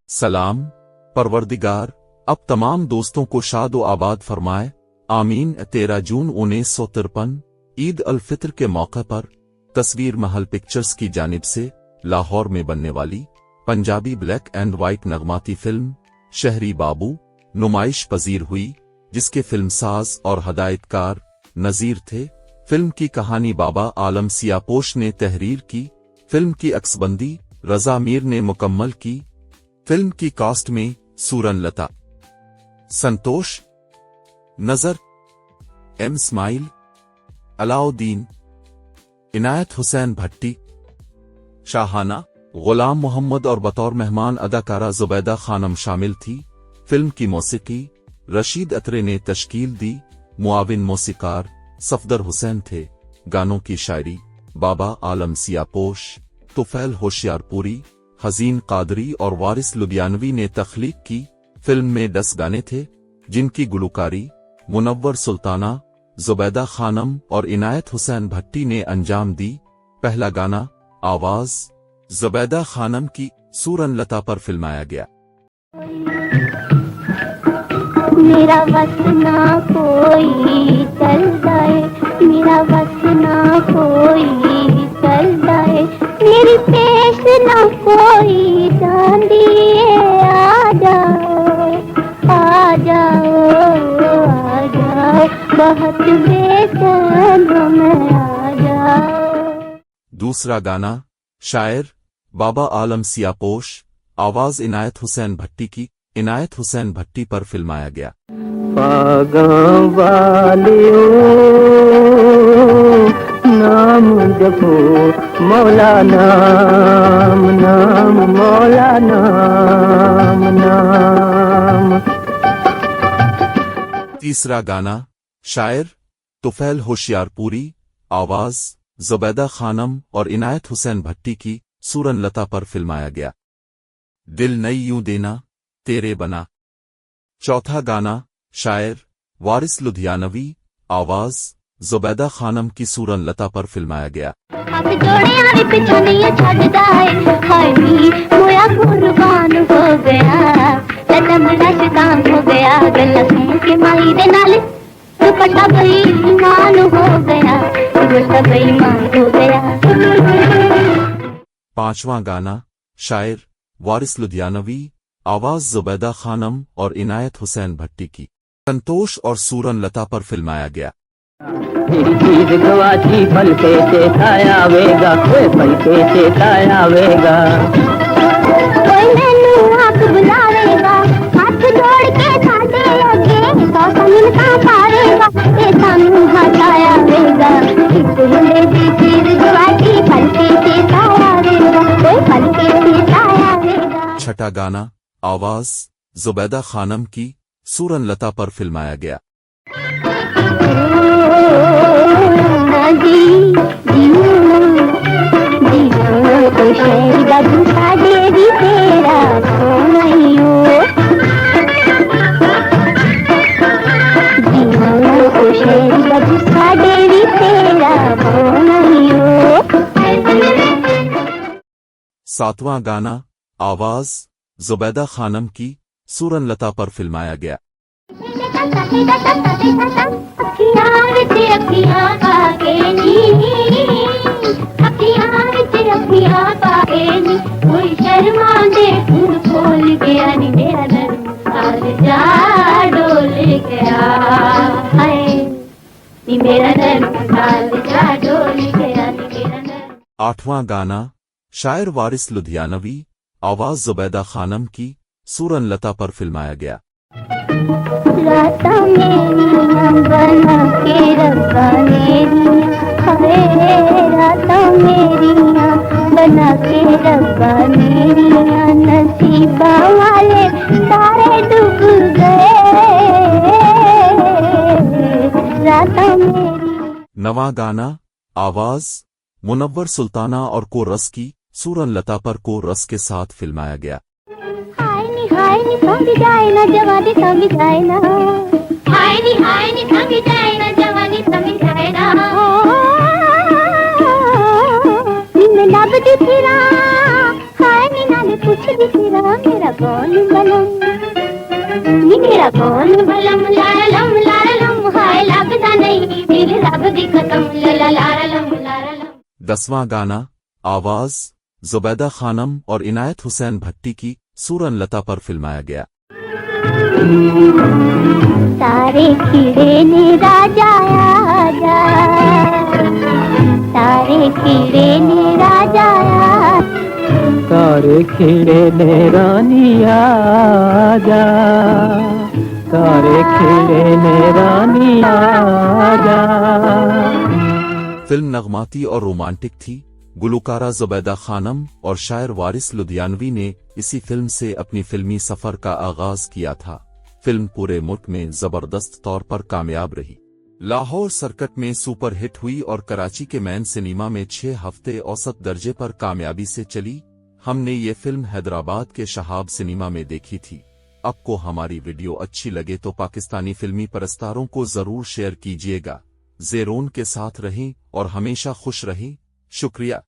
सलाम, परवरदिगार अब तमाम दोस्तों को शाद व आबाद फरमाए, आमीन। 13 जून 1953 ईद अल फित्र के मौके पर तस्वीर महल पिक्चर्स की जानिब से लाहौर में बनने वाली पंजाबी ब्लैक एंड व्हाइट नगमाती फिल्म शहरी बाबू नुमाइश पजीर हुई, जिसके फिल्मसाज और हदायतकार नजीर थे। फिल्म की कहानी बाबा आलम सियापोश ने तहरीर की। फिल्म की अक्सबंदी रजा मीर ने मुकम्मल की। फिल्म की कास्ट में सूरन लता, संतोष, नजर, एम इस्माइल, अलाउद्दीन, इनायत हुसैन भट्टी, शाहाना, गुलाम मोहम्मद और बतौर मेहमान अदाकारा जुबैदा खानम शामिल थी। फिल्म की मौसीकी रशीद अत्रे ने तश्कील दी। मुआविन मौसीकार सफदर हुसैन थे। गानों की शायरी बाबा आलम सियापोश, तुफैल होशियारपुरी, हजीन कादरी और वारिस लुधियानवी ने तख्लीक की। फिल्म में 10 गाने थे, जिनकी गुलकारी मुनव्वर सुल्ताना, जुबैदा खानम और इनायत हुसैन भट्टी ने अंजाम दी। पहला गाना आवाज जुबैदा खानम की सूरन लता पर फिल्माया गया। मेरा बस ना कोई चल जाए, मेरा बस ना कोई चल जाए, मेरी पेश ना कोई जान दिए, आ जाओ आ जाओ आ जाओ, बहुत बेचैन हूँ मैं, आ जाओ। दूसरा गाना शायर बाबा आलम सियापोश, आवाज इनायत हुसैन भट्टी की। इनायत हुसैन भट्टी पर फिल्माया गया। पागां वालियों नाम जपो, मौला नाम नाम, मौला नाम नाम। तीसरा गाना शायर तुफैल होशियारपुरी, आवाज जुबैदा खानम और इनायत हुसैन भट्टी की। सूरन लता पर फिल्माया गया। दिल नई यूं देना तेरे बना। चौथा गाना शायर वारिस लुधियानवी, आवाज जुबैदा खानम की। सूरन लता पर फिल्माया गया। हाथ जोड़े आवे पिछा नहीं छड्डदा है, हाय नी मोया कुर्बान हो गया, लता मेरा शैतान हो गया, गल्ला सुन के माई दे नाल दुपट्टा बेईमान हो गया, दुपट्टा बेईमान हो गया। पांचवा गाना शायर वारिस लुधियानवी, आवाज जुबैदा खानम और इनायत हुसैन भट्टी की। संतोष और सूरन लता पर फिल्माया गया। तेरी चीज गवाची पल के चेता आवेगा, पल के चेता आवेगा, कोई मैनू आंख बुलावेगा, हाथ जोड़ के साडे अगे सौ मिनटा पावेगा, ए सानू हाथ आवेगा, एक हुंदे दी चीज गवाची पल के चेता आवेगा, पल के चेता आवेगा। छठा गाना आवाज जुबैदा खानम की। सूरन लता पर फिल्माया गया। सातवां गाना आवाज जुबैदा खानम की। सूरन लता पर फिल्माया गया। आठवां गाना शायर वारिस लुधियानवी, आवाज जुबैदा खानम की। सूरन लता पर फिल्माया गया। राता मेरियां बना के रब्बा मेरियां, राता मेरियां बना के रब्बा मेरियां, नसीबा वाले सारे डूब गए, राता मेरी। नवा गाना आवाज मुनव्वर सुल्ताना और को रस की। सूरन लता पर को रस के साथ फिल्माया गया। हाय नी संग जाए ना जवानी संग जाए ना, हाय नी संग जाए ना जवानी संग जाए ना, निन्ने लब दी फिरा, हाय नी ना में पूछ दी तेरा मेरा कौन बलम, नी मेरा कौन बलम, लारलम हाय लगदा नहीं दिल रब दी कसम, लारलम। 10वां गाना आवाज जुबैदा खानम और इनायत हुसैन भट्टी की सूरन लता पर फिल्माया गया। सारे कीड़े ने राजा आजा, सारे कीड़े ने राजा आजा, सारे खिड़े ने रानी आजा, सारे खिड़े ने रानी आजा। फिल्म नगमाती और रोमांटिक थी। गुलकारा जुबैदा खानम और शायर वारिस लुधियानवी ने इसी फिल्म से अपनी फिल्मी सफर का आगाज किया था। फिल्म पूरे मुल्क में जबरदस्त तौर पर कामयाब रही। लाहौर सर्किट में सुपर हिट हुई और कराची के मैन सिनेमा में 6 हफ्ते औसत दर्जे पर कामयाबी से चली। हमने ये फिल्म हैदराबाद के शहाब सिनेमा में देखी थी। आपको हमारी वीडियो अच्छी लगे तो पाकिस्तानी फिल्मी परस्तारों को जरूर शेयर कीजिएगा। ज़ेरोन के साथ रहें और हमेशा खुश रहें। शुक्रिया।